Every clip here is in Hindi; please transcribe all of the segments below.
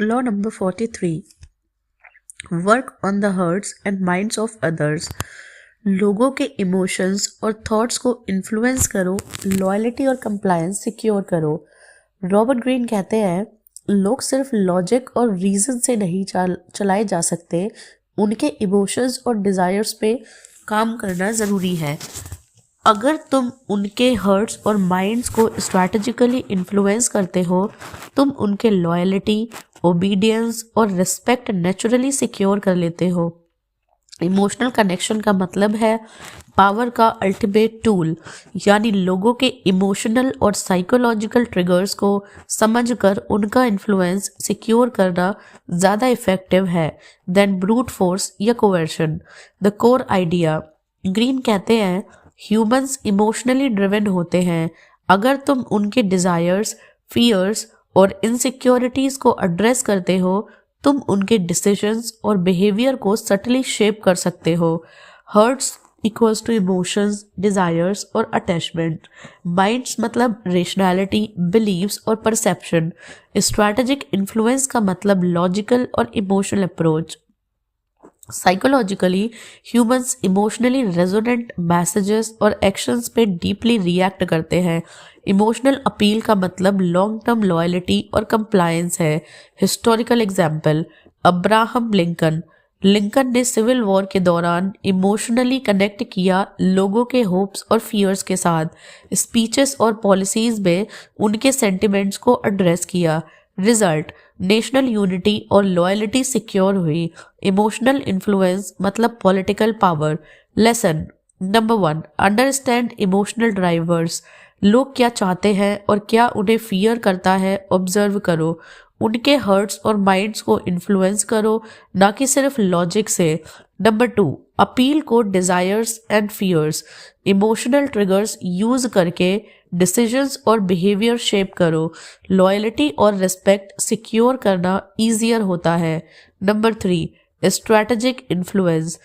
Law number 43, work on the hearts and minds of others. लोगों के इमोशंस और थॉट्स को इन्फ्लुएंस करो, लॉयल्टी और कंप्लायंस सिक्योर करो। रॉबर्ट ग्रीन कहते हैं, लोग सिर्फ लॉजिक और रीजन से नहीं चलाए जा सकते, उनके इमोशंस और डिजायर्स पे काम करना ज़रूरी है। अगर तुम उनके हर्ट्स और माइंड्स को स्ट्रैटेजिकली इन्फ्लुएंस करते हो, तुम उनके लॉयल्टी, ओबीडियंस और रिस्पेक्ट नेचुरली सिक्योर कर लेते हो। इमोशनल कनेक्शन का मतलब है पावर का अल्टीमेट टूल, यानी लोगों के इमोशनल और साइकोलॉजिकल ट्रिगर्स को समझकर उनका इन्फ्लुएंस सिक्योर करना ज़्यादा इफेक्टिव है देन ब्रूट फोर्स या कोवर्शन। द कोर आइडिया, ग्रीन कहते हैं, ह्यूमंस इमोशनली ड्रिवन होते हैं। अगर तुम उनके डिज़ायर्स, फियर्स और इनसिक्योरिटीज़ को एड्रेस करते हो, तुम उनके डिसीजंस और बिहेवियर को सटली शेप कर सकते हो। Hearts equals to emotions, desires और अटैचमेंट। माइंड्स मतलब रेशनैलिटी, बिलीव्स और परसेप्शन। स्ट्रैटेजिक इन्फ्लुएंस का मतलब लॉजिकल और emotional approach. Psychologically humans emotionally resonant messages और एक्शंस पे डीपली रिएक्ट करते हैं। इमोशनल अपील का मतलब लॉन्ग टर्म लॉयल्टी और कंप्लायंस है। Historical example, Abraham Lincoln. Lincoln ने सिविल वॉर के दौरान इमोशनली कनेक्ट किया लोगों के होप्स और फियर्स के साथ। स्पीचेस और पॉलिसीज में उनके सेंटिमेंट्स को एड्रेस किया। रिजल्ट, नेशनल यूनिटी और लॉयल्टी सिक्योर हुई। इमोशनल इन्फ्लुएंस मतलब political power. Lesson number 1, understand emotional drivers. लोग क्या चाहते हैं और क्या उन्हें फियर करता है, ऑब्जर्व करो। उनके हर्ट्स और माइंड्स को इन्फ्लुएंस करो, ना कि सिर्फ लॉजिक से। नंबर 2, अपील को desires and fears, emotional triggers use करके डिसीजंस और बिहेवियर शेप करो। लॉयल्टी और रिस्पेक्ट सिक्योर करना ईजियर होता है। Number 3, strategic influence,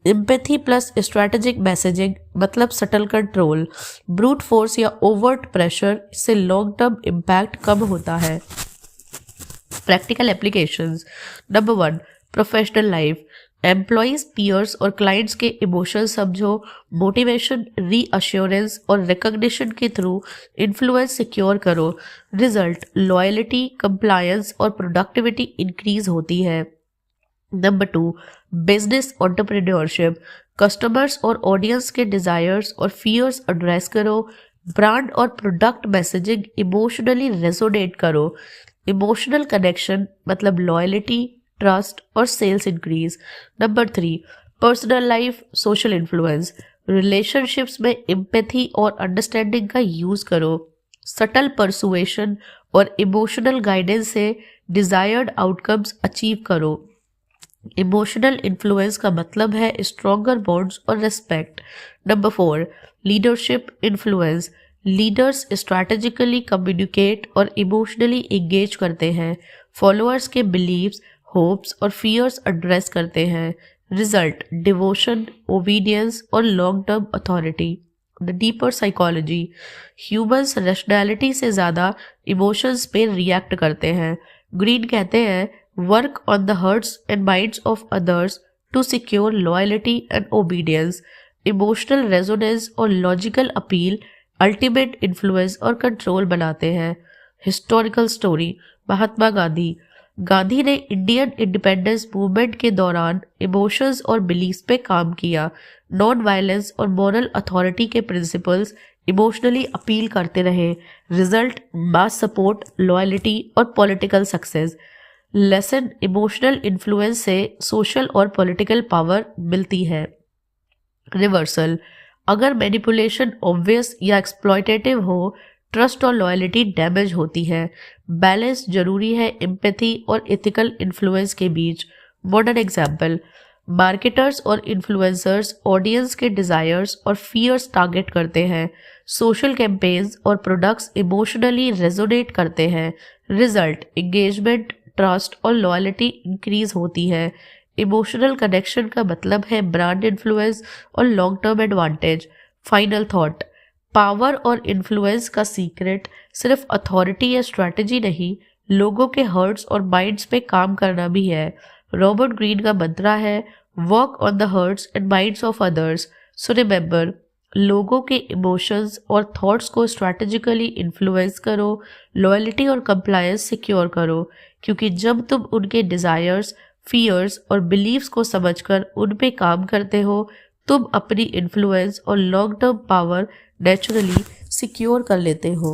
empathy plus strategic messaging मतलब सटल कंट्रोल। ब्रूट फोर्स या ओवर्ट प्रेशर से लॉन्ग टर्म इम्पैक्ट कम होता है। Practical applications. Number 1, professional life. Employees, peers और क्लाइंट्स के इमोशन समझो, मोटिवेशन, रीअश्योरेंस और रिकॉग्निशन के थ्रू इन्फ्लुएंस सिक्योर करो। रिजल्ट, लॉयल्टी, कंप्लायंस और प्रोडक्टिविटी इंक्रीज होती है। Number 2, business entrepreneurship. कस्टमर्स और ऑडियंस के डिजायर्स और फियर्स एड्रेस करो। ब्रांड और प्रोडक्ट मैसेजिंग इमोशनली रेजोनेट करो। इमोशनल कनेक्शन मतलब लॉयल्टी, ट्रस्ट और sales increase. Number 3, personal life, social influence. Relationships में एम्पैथी और अंडरस्टैंडिंग का यूज करो। सटल परसुएशन और इमोशनल गाइडेंस से डिजायर्ड आउटकम्स अचीव करो। इमोशनल इन्फ्लुएंस का मतलब है स्ट्रॉन्गर बॉन्ड्स और respect. Number 4, leadership influence. Leaders strategically communicate और इमोशनली एंगेज करते हैं। फॉलोअर्स के बिलीव्स, होप्स और फियर्स एड्रेस करते हैं। रिजल्ट, डिवोशन, ओबीडियंस और long term authority. The deeper psychology, humans rationality से ज़्यादा इमोशंस पे रिएक्ट करते हैं। ग्रीन कहते हैं, work on the hearts and minds of others to secure loyalty and obedience. Emotional resonance और लॉजिकल अपील अल्टीमेट इन्फ्लुएंस और कंट्रोल बनाते हैं। Historical story, Mahatma Gandhi. गांधी ने इंडियन इंडिपेंडेंस मूवमेंट के दौरान इमोशंस और बिलीफ्स पे काम किया। नॉन वायलेंस और मॉरल अथॉरिटी के प्रिंसिपल्स इमोशनली अपील करते रहे। रिजल्ट, मास सपोर्ट, लॉयल्टी और political success. Lesson, emotional influence से सोशल और पॉलिटिकल पावर मिलती है। रिवर्सल, अगर मैनिपुलेशन ऑब्वियस या एक्सप्लॉयटेटिव हो, ट्रस्ट और लॉयल्टी डैमेज होती है। बैलेंस जरूरी है एम्पैथी और एथिकल इन्फ्लुएंस के बीच। मॉडर्न एग्जाम्पल, मार्केटर्स और इन्फ्लुएंसर्स ऑडियंस के डिजायर्स और फियर्स टारगेट करते हैं। सोशल कैंपेन्स और प्रोडक्ट्स इमोशनली रेजोनेट करते हैं। रिजल्ट, एंगेजमेंट, ट्रस्ट और लॉयल्टी इंक्रीज होती है। इमोशनल कनेक्शन का मतलब है ब्रांड इन्फ्लुएंस और long term advantage. Final thought, power और इन्फ्लुएंस का सीक्रेट सिर्फ अथॉरिटी या स्ट्रैटेजी नहीं, लोगों के हर्ट्स और माइंड्स पे काम करना भी है। रॉबर्ट ग्रीन का मंत्रा है work on the hearts and minds of others. So remember, लोगों के इमोशंस और थॉट्स को स्ट्रैटेजिकली इन्फ्लुएंस करो, लॉयल्टी और कंप्लायंस सिक्योर करो, क्योंकि जब तुम उनके डिज़ायर्स, फियर्स और बिलीव्स को समझकर उन पे काम करते हो, तुम अपनी इन्फ्लुएंस और long term power naturally secure कर लेते हो।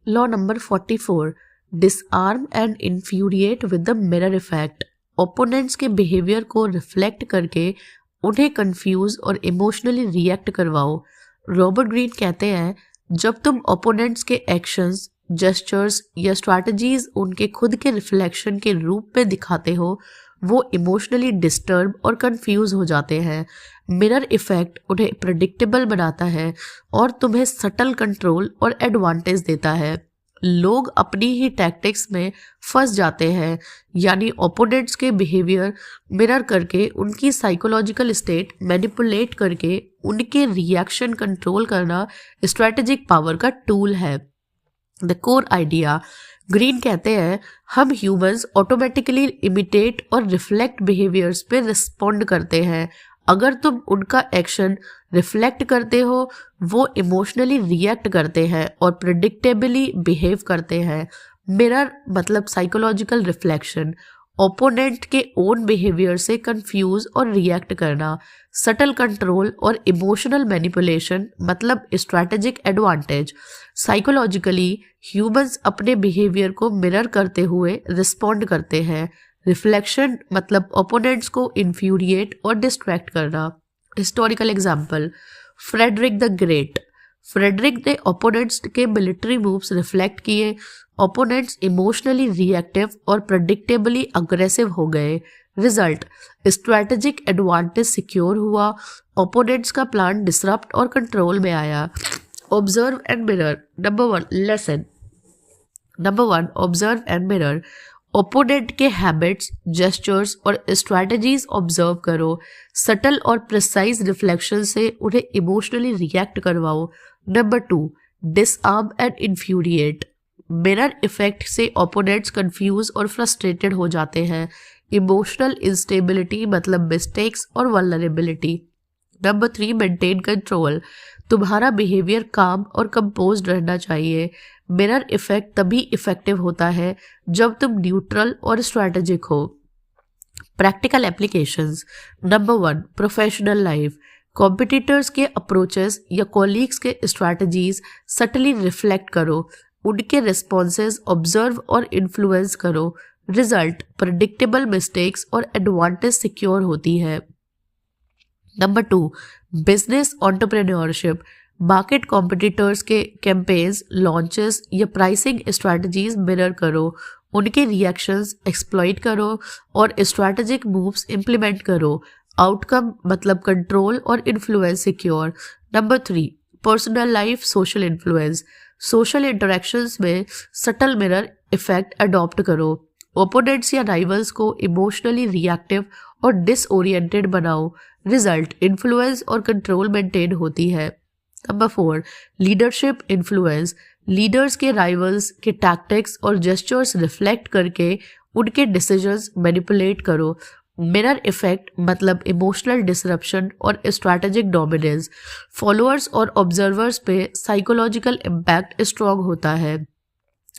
Law number 44, disarm and infuriate with the mirror effect. Opponents के बिहेवियर को रिफ्लेक्ट करके उन्हें कंफ्यूज और इमोशनली रिएक्ट करवाओ। रॉबर्ट ग्रीन कहते हैं, जब तुम ओपोनेंट्स के एक्शंस, जेस्चर्स या स्ट्रैटेजीज उनके खुद के रिफ्लेक्शन के रूप में दिखाते हो, वो इमोशनली डिस्टर्ब और कंफ्यूज हो जाते हैं। मिरर इफेक्ट उन्हें प्रेडिक्टेबल बनाता है और तुम्हें सटल कंट्रोल और एडवांटेज देता है। लोग अपनी ही टैक्टिक्स में फंस जाते हैं, यानी ओपोनेंट्स के बिहेवियर मिरर करके उनकी साइकोलॉजिकल स्टेट मैनिपुलेट करके उनके रिएक्शन कंट्रोल करना स्ट्रेटेजिक पावर का टूल है। द कोर आइडिया, ग्रीन कहते हैं, हम ह्यूमंस ऑटोमेटिकली इमिटेट और रिफ्लेक्ट बिहेवियर्स पे रिस्पॉन्ड करते हैं। अगर तुम उनका एक्शन रिफ्लेक्ट करते हो, वो इमोशनली रिएक्ट करते हैं और प्रेडिक्टेबली बिहेव करते हैं। मिरर मतलब साइकोलॉजिकल रिफ्लेक्शन, ओपोनेंट के ओन बिहेवियर से कंफ्यूज और रिएक्ट करना। सटल कंट्रोल और इमोशनल मैनिपुलेशन मतलब स्ट्रैटेजिक एडवांटेज। साइकोलॉजिकली ह्यूमंस अपने बिहेवियर को मिरर करते हुए रिस्पॉन्ड करते हैं। रिफ्लेक्शन मतलब ओपोनेंट्स को इन्फ्यूरिएट और डिस्ट्रैक्ट करना। Historical example, Frederick the Great. Frederick ने ओपोनेंट्स के मिलिट्री मूव्स रिफ्लेक्ट किए। ओपोनेंट्स इमोशनली रिएक्टिव और प्रेडिक्टेबली अग्रेसिव हो गए। रिजल्ट, स्ट्रैटेजिक एडवांटेज सिक्योर हुआ। ओपोनेंट्स का प्लान डिसरप्ट और कंट्रोल में आया। Observe and mirror. Number 1 lesson. Number 1 observe and mirror. Opponent के हैबिट्स, जेस्चर्स और स्ट्रैटेजीज ऑब्जर्व करो। सटल और प्रिसाइज रिफ्लेक्शन से उन्हें इमोशनली रिएक्ट करवाओ। Number 2 disarm and infuriate. Mirror effect से ओपोनेंट्स कंफ्यूज और फ्रस्ट्रेटेड हो जाते हैं। इमोशनल इंस्टेबिलिटी मतलब मिस्टेक्स और वल्नरेबिलिटी। Number 3 maintain control. तुम्हारा बिहेवियर काम और कंपोज्ड रहना चाहिए। मिरर इफेक्ट तभी इफेक्टिव होता है जब तुम न्यूट्रल और स्ट्रैटेजिक हो। Practical applications. Number 1 professional life. Competitors के अप्रोचेस या कॉलीग्स के स्ट्रैटेजीज सटली रिफ्लेक्ट करो। उनके रिस्पॉन्सेज ऑब्जर्व और इन्फ्लुएंस करो। रिजल्ट, प्रेडिक्टेबल मिस्टेक्स और एडवांटेज सिक्योर होती है। Number 2 business entrepreneurship. Market competitors के कैंपेन्स, लॉन्चेस या प्राइसिंग स्ट्रैटेजीज मिरर करो। उनके रिएक्शंस एक्सप्लॉइट करो और स्ट्रैटेजिक मूव्स इंप्लीमेंट करो। आउटकम मतलब कंट्रोल और influence secure. Number 3 personal life social influence. Social interactions में सटल मिरर इफेक्ट अडॉप्ट करो। ओपोनेंट्स या राइवल्स को इमोशनली रिएक्टिव और डिसओरिएंटेड बनाओ। रिजल्ट, इन्फ्लुएंस और कंट्रोल मेंटेन होती है। Number 4 leadership influence. लीडर्स के राइवल्स के टैक्टिक्स और जेस्चर्स रिफ्लेक्ट करके उनके डिसीजंस मैनिपुलेट करो। मिरर इफेक्ट मतलब इमोशनल डिसरप्शन और स्ट्रैटेजिक डोमिनेंस। फॉलोअर्स और ऑब्जर्वर्स पे साइकोलॉजिकल इम्पैक्ट स्ट्रॉन्ग होता है।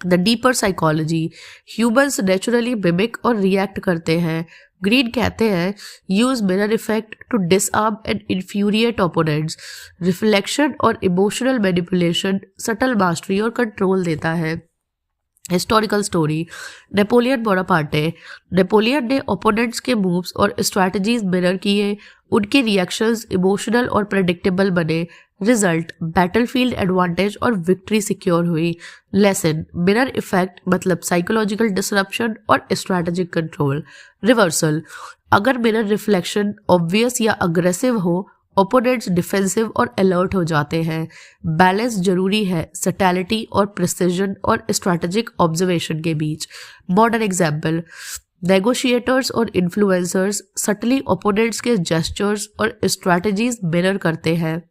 The deeper psychology, humans naturally mimic और रिएक्ट करते हैं। ग्रीन कहते हैं, use mirror effect to disarm and infuriate opponents. Reflection और इमोशनल मैनिपुलेशन सटल मास्टरी और कंट्रोल देता है। Historical story, Napoleon Bonaparte. Napoleon ने ओपोनेंट्स के मूव्स और स्ट्रैटेजीज मिरर किए। उनके रिएक्शंस इमोशनल और प्रेडिक्टेबल बने। रिजल्ट, बैटलफील्ड एडवांटेज और विक्ट्री सिक्योर हुई। लेसन, मिरर इफेक्ट मतलब साइकोलॉजिकल डिसरप्शन और स्ट्रैटेजिक कंट्रोल। रिवर्सल, अगर मिरर रिफ्लेक्शन ऑब्वियस या अग्रेसिव हो, ओपोनेंट्स डिफेंसिव और अलर्ट हो जाते हैं। बैलेंस जरूरी है सटैलिटी और प्रिसिजन और स्ट्रैटेजिक ऑब्जर्वेशन के बीच। मॉडर्न एग्जाम्पल, नेगोशिएटर्स और इन्फ्लुएंसर्स सटली ओपोनेंट्स के जेस्चर्स और स्ट्रैटेजीज मिरर करते हैं।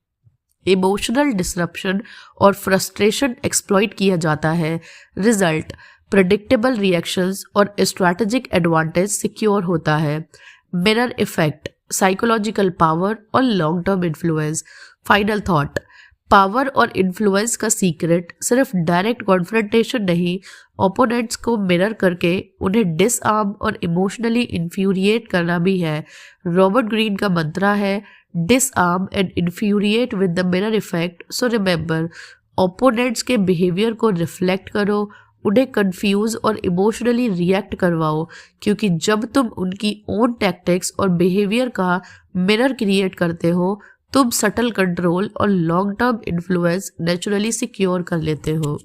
इमोशनल डिसरप्शन और फ्रस्ट्रेशन एक्सप्लॉइट किया जाता है। रिजल्ट, प्रेडिक्टेबल रिएक्शंस और स्ट्रैटेजिक एडवांटेज सिक्योर होता है। मिरर इफेक्ट, साइकोलॉजिकल पावर और long term influence. Final thought, power और इन्फ्लुएंस का सीक्रेट सिर्फ डायरेक्ट कॉन्फ्रंटेशन नहीं, ओपोनेंट्स को मिरर करके उन्हें डिसआर्म और इमोशनली इन्फ्यूरिएट करना भी है। रॉबर्ट ग्रीन का मंत्रा है disarm and infuriate with the mirror effect. So remember, opponents के बिहेवियर को रिफ्लेक्ट करो, उन्हें कंफ्यूज और इमोशनली रिएक्ट करवाओ, क्योंकि जब तुम उनकी ओन टैक्टिक्स और बिहेवियर का मिरर क्रिएट करते हो तुम सटल कंट्रोल और long term influence naturally secure कर लेते हो।